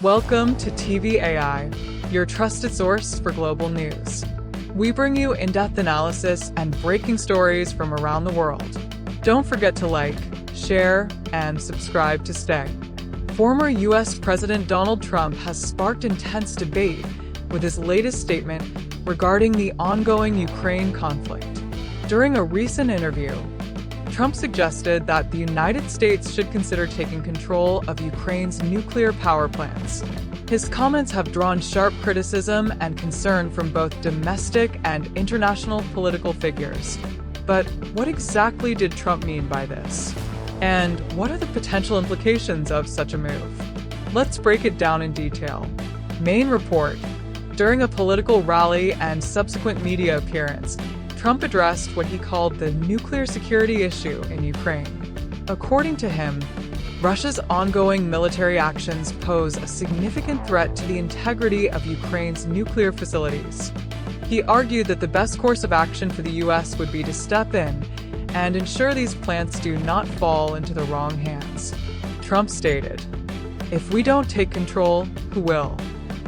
Welcome to TVAI, your trusted source for global news. We bring you in-depth analysis and breaking stories from around the world. Don't forget to like, share, and subscribe to stay. Former U.S. President Donald Trump has sparked intense debate with his latest statement regarding the ongoing Ukraine conflict. During a recent interview, Trump suggested that the United States should consider taking control of Ukraine's nuclear power plants. His comments have drawn sharp criticism and concern from both domestic and international political figures. But what exactly did Trump mean by this? And what are the potential implications of such a move? Let's break it down in detail. Main report. During a political rally and subsequent media appearance, Trump addressed what he called the nuclear security issue in Ukraine. According to him, Russia's ongoing military actions pose a significant threat to the integrity of Ukraine's nuclear facilities. He argued that the best course of action for the U.S. would be to step in and ensure these plants do not fall into the wrong hands. Trump stated, "If we don't take control, who will?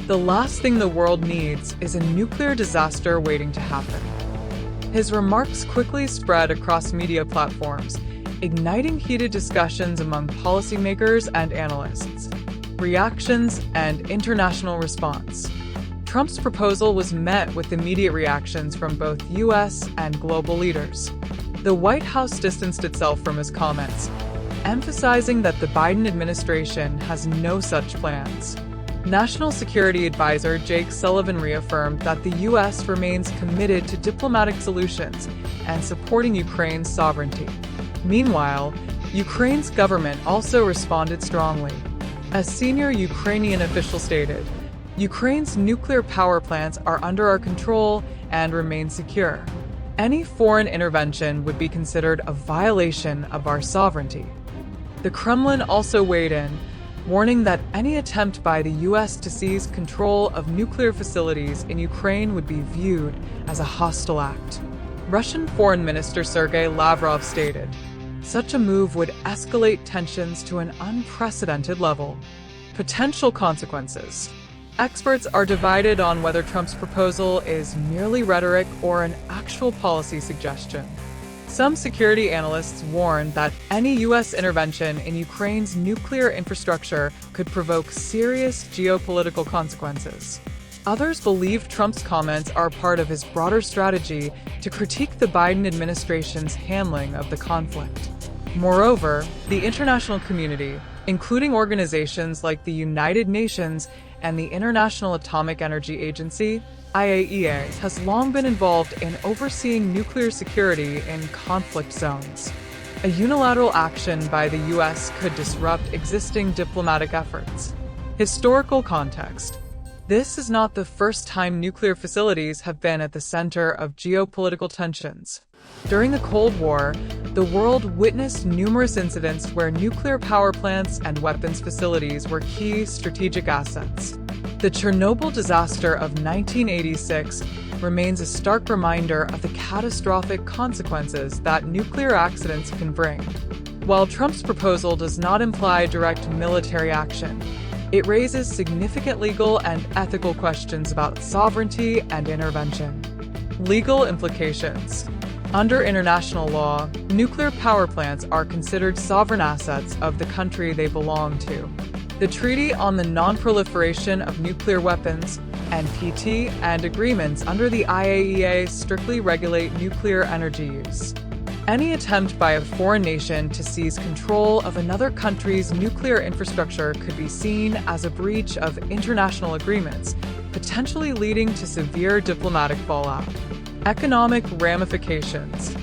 The last thing the world needs is a nuclear disaster waiting to happen." His remarks quickly spread across media platforms, igniting heated discussions among policymakers and analysts. Reactions and international response. Trump's proposal was met with immediate reactions from both U.S. and global leaders. The White House distanced itself from his comments, emphasizing that the Biden administration has no such plans. National Security Advisor Jake Sullivan reaffirmed that the U.S. remains committed to diplomatic solutions and supporting Ukraine's sovereignty. Meanwhile, Ukraine's government also responded strongly. A senior Ukrainian official stated, "Ukraine's nuclear power plants are under our control and remain secure. Any foreign intervention would be considered a violation of our sovereignty." The Kremlin also weighed in, warning that any attempt by the U.S. to seize control of nuclear facilities in Ukraine would be viewed as a hostile act. Russian Foreign Minister Sergei Lavrov stated, "Such a move would escalate tensions to an unprecedented level." Potential consequences. Experts are divided on whether Trump's proposal is merely rhetoric or an actual policy suggestion. Some security analysts warn that any U.S. intervention in Ukraine's nuclear infrastructure could provoke serious geopolitical consequences. Others believe Trump's comments are part of his broader strategy to critique the Biden administration's handling of the conflict. Moreover, the international community, including organizations like the United Nations and the International Atomic Energy Agency, IAEA, has long been involved in overseeing nuclear security in conflict zones. A unilateral action by the U.S. could disrupt existing diplomatic efforts. Historical context. This is not the first time nuclear facilities have been at the center of geopolitical tensions. During the Cold War, the world witnessed numerous incidents where nuclear power plants and weapons facilities were key strategic assets. The Chernobyl disaster of 1986 remains a stark reminder of the catastrophic consequences that nuclear accidents can bring. While Trump's proposal does not imply direct military action, it raises significant legal and ethical questions about sovereignty and intervention. Legal implications. Under international law, nuclear power plants are considered sovereign assets of the country they belong to. The Treaty on the Non-Proliferation of Nuclear Weapons, NPT, and agreements under the IAEA strictly regulate nuclear energy use. Any attempt by a foreign nation to seize control of another country's nuclear infrastructure could be seen as a breach of international agreements, potentially leading to severe diplomatic fallout. Economic ramifications.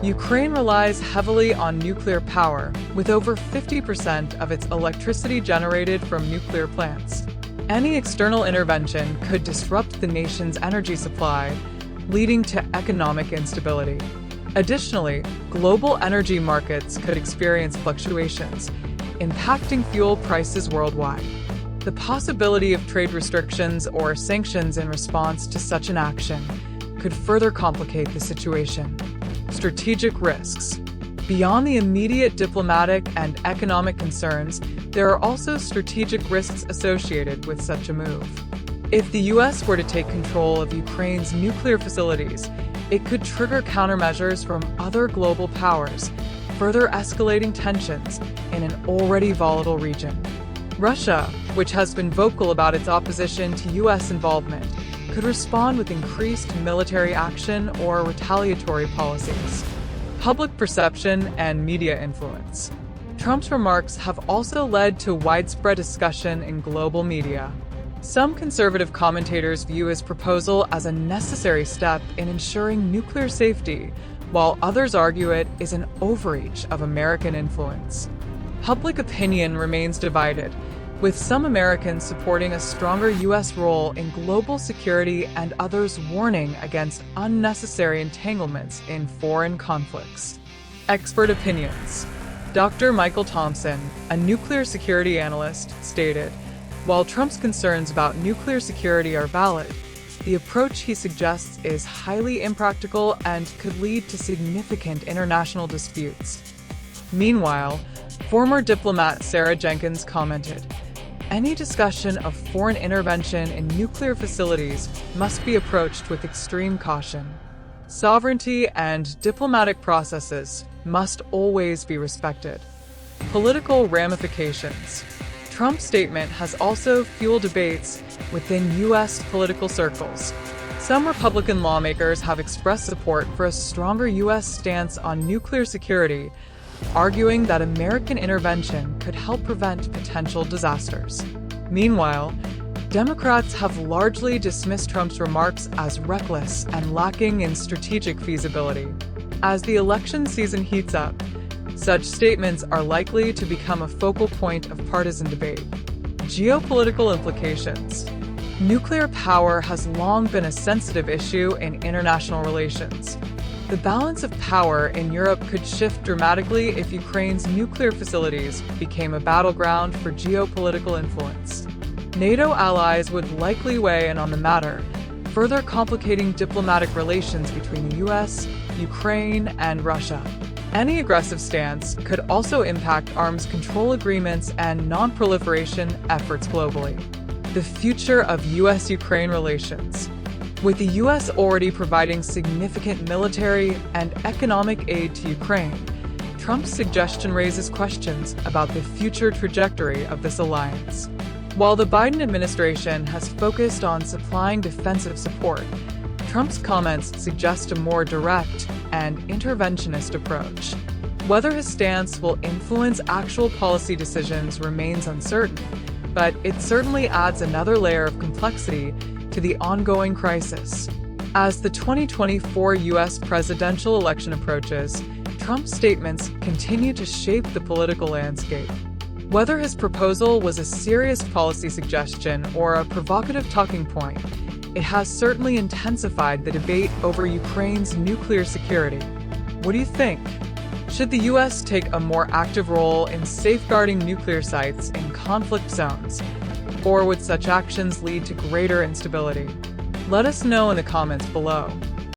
Ukraine relies heavily on nuclear power, with over 50% of its electricity generated from nuclear plants. Any external intervention could disrupt the nation's energy supply, leading to economic instability. Additionally, global energy markets could experience fluctuations, impacting fuel prices worldwide. The possibility of trade restrictions or sanctions in response to such an action could further complicate the situation. Strategic risks. Beyond the immediate diplomatic and economic concerns, there are also strategic risks associated with such a move. If the U.S. were to take control of Ukraine's nuclear facilities, it could trigger countermeasures from other global powers, further escalating tensions in an already volatile region. Russia, which has been vocal about its opposition to U.S. involvement, could respond with increased military action or retaliatory policies. Public perception and media influence. Trump's remarks have also led to widespread discussion in global media. Some conservative commentators view his proposal as a necessary step in ensuring nuclear safety, while others argue it is an overreach of American influence. Public opinion remains divided, with some Americans supporting a stronger U.S. role in global security and others warning against unnecessary entanglements in foreign conflicts. Expert opinions. Dr. Michael Thompson, a nuclear security analyst, stated, "While Trump's concerns about nuclear security are valid, the approach he suggests is highly impractical and could lead to significant international disputes." Meanwhile, former diplomat Sarah Jenkins commented, "Any discussion of foreign intervention in nuclear facilities must be approached with extreme caution. Sovereignty and diplomatic processes must always be respected." Political ramifications. Trump's statement has also fueled debates within U.S. political circles. Some Republican lawmakers have expressed support for a stronger U.S. stance on nuclear security, arguing that American intervention could help prevent potential disasters. Meanwhile, Democrats have largely dismissed Trump's remarks as reckless and lacking in strategic feasibility. As the election season heats up, such statements are likely to become a focal point of partisan debate. Geopolitical implications. Nuclear power has long been a sensitive issue in international relations. The balance of power in Europe could shift dramatically if Ukraine's nuclear facilities became a battleground for geopolitical influence. NATO allies would likely weigh in on the matter, further complicating diplomatic relations between the US, Ukraine, and Russia. Any aggressive stance could also impact arms control agreements and non-proliferation efforts globally. The future of US-Ukraine relations. With the U.S. already providing significant military and economic aid to Ukraine, Trump's suggestion raises questions about the future trajectory of this alliance. While the Biden administration has focused on supplying defensive support, Trump's comments suggest a more direct and interventionist approach. Whether his stance will influence actual policy decisions remains uncertain, but it certainly adds another layer of complexity to the ongoing crisis. As the 2024 U.S. presidential election approaches, Trump's statements continue to shape the political landscape. Whether his proposal was a serious policy suggestion or a provocative talking point, it has certainly intensified the debate over Ukraine's nuclear security. What do you think? Should the U.S. take a more active role in safeguarding nuclear sites in conflict zones? Or would such actions lead to greater instability? Let us know in the comments below.